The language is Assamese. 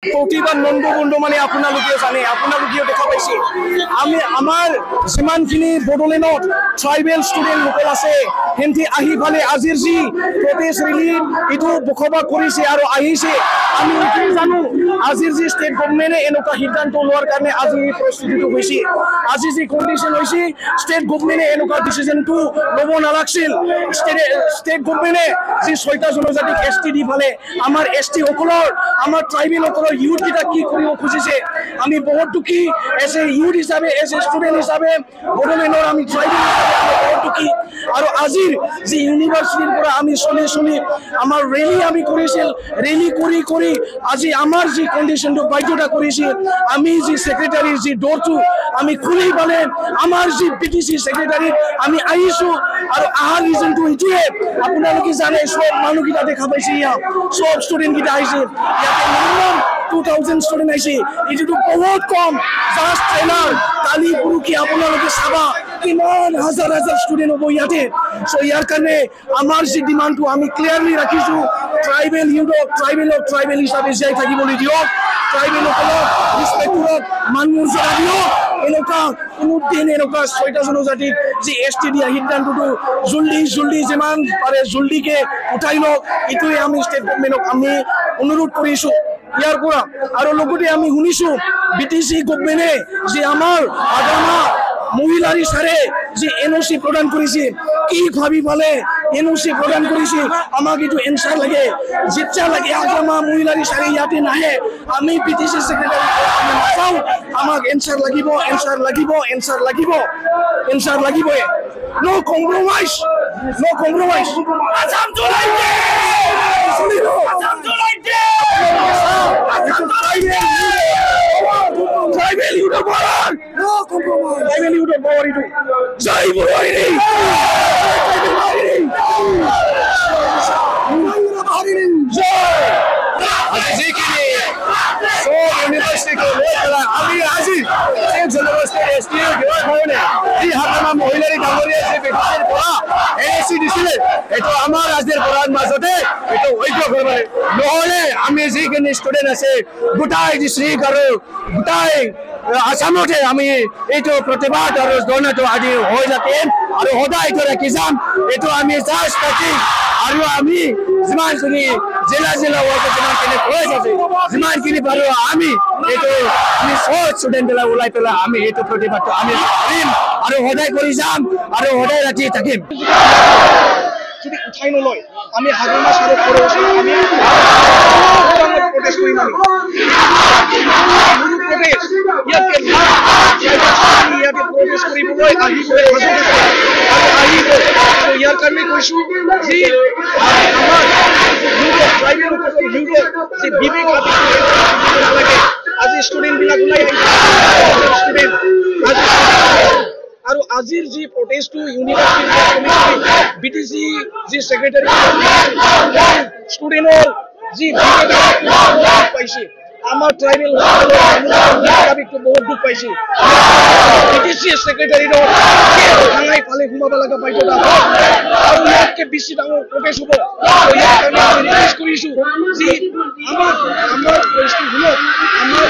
প্ৰতিবাদ নন্দগুণ্ড মানে আপোনালোকে জানে, আপোনালোকেও দেখা পাইছে। আমাৰ যিমানখিনি বড়োলেণ্ডত ট্ৰাইবেল ষ্টুডেণ্ট লোকেল আছে সিহঁতে আহি ফালে আজিৰ যি প্ৰটেষ্ট ৰেলীত এইটো বসবাস কৰিছে আৰু আহিছে। আমি এইটোৱে জানো আজিৰ যি ষ্টেট গভৰ্ণমেণ্টে এনেকুৱা সিদ্ধান্ত লোৱাৰ কাৰণে আজি এই পৰিস্থিতিটো হৈছে। আজি যি কণ্ডিশ্যন হৈছে ষ্টেট গভৰ্ণমেণ্টে এনেকুৱা ডিচিশ্যনটো ল'ব নালাগিছিল। ষ্টেট গভৰ্ণমেণ্টে যি 6টা জনজাতিক ST দি ফালে আমাৰ ST সকলৰ আমাৰ ট্ৰাইবেল সকলৰ ইউথ কেইটা কি কৰিব খুজিছে আমি বহুত দুখী। এজ এ ইউথ হিচাপে এজ এ ষ্টুডেণ্ট হিচাপে বড়োলেণ্ডৰ আমি ট্ৰাইবেল হিচাপে আমি বহুত দুখী। আৰু আজিৰ যি ইউনিভাৰ্চিটিৰ পৰা আমি চলি আমাৰ ৰেলী আমি কৰিছিল, ৰেলী কৰি আজি আমাৰ যি কণ্ডিশ্যনটো বাধ্যতা কৰিছিল আমি যি ছেক্ৰেটাৰীৰ যি ডৰটো আমি খুলি পালে আমাৰ যি PTC ছেক্ৰেটাৰীত আমি আহিছোঁ। আৰু অহাৰ ৰিজনটো এইটোৱে আপোনালোকে জানে, চব মানুহকেইটা দেখা পাইছে, ইয়াত চব ষ্টুডেণ্টকেইটা আহিছে। ইয়াতে মিনিমাম 2000 ষ্টুডেণ্ট আহিছে, এইটোতো বহুত কম। জাষ্ট ট্ৰেইনাৰ কালি পৰহি আপোনালোকে চাবা কিমান হাজাৰ ষ্টুডেণ্ট হ'ব ইয়াতে। চ' ইয়াৰ কাৰণে আমাৰ যি ডিমাণ্ডটো আমি ক্লিয়াৰলি ৰাখিছোঁ, ট্ৰাইবেল ইউথক ট্ৰাইবেল হিচাপে জীয়াই থাকিবলৈ দিয়ক, ট্ৰাইবেলসকলক ৰিচপেক্ট কৰক, মান-মৰ্যাদা দিয়ক। এনেকুৱা কোনোদিন এনেকুৱা 6টা জনজাতিক যি ST দিয়া সিদ্ধান্তটো জল্দি যিমান পাৰে জল্দিকে উঠাই লওক, এইটোৱে আমি ষ্টেট গভৰ্ণমেণ্টক আমি অনুৰোধ কৰিছোঁ ইয়াৰ পৰা। আৰু লগতে আমি শুনিছোঁ BTC গভৰ্ণমেণ্টে যি আমাৰ আগামা মহিলাৰ ইচাৰে যি NOC প্ৰদান কৰিছে, কি ভাবি পালে NOC প্ৰদান কৰিছে আমাক এইটো এনচাৰ লাগে। যেতিয়া লাগে আগামা মহিলাৰ ইচাৰে ইয়াতে নাহে আমি BTC ছেক্ৰেটাৰী নাচাওঁ, আমাক এনচাৰ লাগিবই। No compromise. Assam to like tribal ইউথৰ পাৱাৰ, নো কম্প্ৰমাইজ। ট্ৰাইবেল ইউথৰ পাৱাৰ এইটো জয় বড়োলেণ্ড। যিখিনি চব ইউনিভাৰ্চিটিক লৈ পেলাই আমি আজি যি হাতমা মহিলাৰী ডাঙৰীয়া যি BTCৰ পৰা NOC দিছিলে এইটো আমাৰ ৰাজ্যৰ পৰাৰ মাজতে এইটো ঐক্য কৰিব লাগে। নহ'লে আমি যিখিনি ষ্টুডেণ্ট আছে গোটাই ডিষ্ট্ৰিক্ট আৰু গোটাই আসামতে আমি এইটো প্ৰতিবাদ আৰু ধৰ্ণাটো আজি হৈ থাকিম আৰু সদায় এইটো ৰাখি যাম। এইটো আমি জাষ্ট থাকিম আৰু আমি যিমানখিনি জিলা ৱৰ্কত যিমানখিনি প্ৰয়াস আছে যিমানখিনি পাৰোঁ আমি এইটো আমি চব ষ্টুডেণ্টবিলাক ওলাই পেলাই আমি এইটো প্ৰতিবাদটো আমি কৰিম আৰু সদায় কৰি যাম আৰু সদায় ৰাতি থাকিম। যদি উঠাই নলয় আমি হাজোমা চাৰত কৰি আমি প্ৰটেষ্ট কৰিম। ইয়াতে প্ৰটেষ্ট কৰিবলৈ আহিব। ইয়াৰ কাৰণে কৈছোঁ যি আমাৰ ট্ৰাইবেল ইউথক যি বিবেক নালাগে, আজি ষ্টুডেণ্টবিলাক ওলাই ষ্টুডেণ্ট আৰু আজিৰ যি প্ৰটেষ্টটো ইউনিভাৰ্চিটি BTC যি ছেক্ৰেটাৰী ষ্টুডেণ্টৰ যি পাইছে আমাৰ ট্ৰাইবেল বহুত দুখ পাইছে। BTC ছেক্ৰেটাৰীৰ ভাঙাই ফালে সোমাব লগা বাধ্যতা আৰু ইয়াতকৈ বেছি ডাঙৰ প্ৰটেষ্ট হ'ব। ইয়াৰ কাৰণে আমি ৰিকুৱেষ্ট কৰিছোঁ যি আমাৰ পৰিস্থিতি শুনক, আমাৰ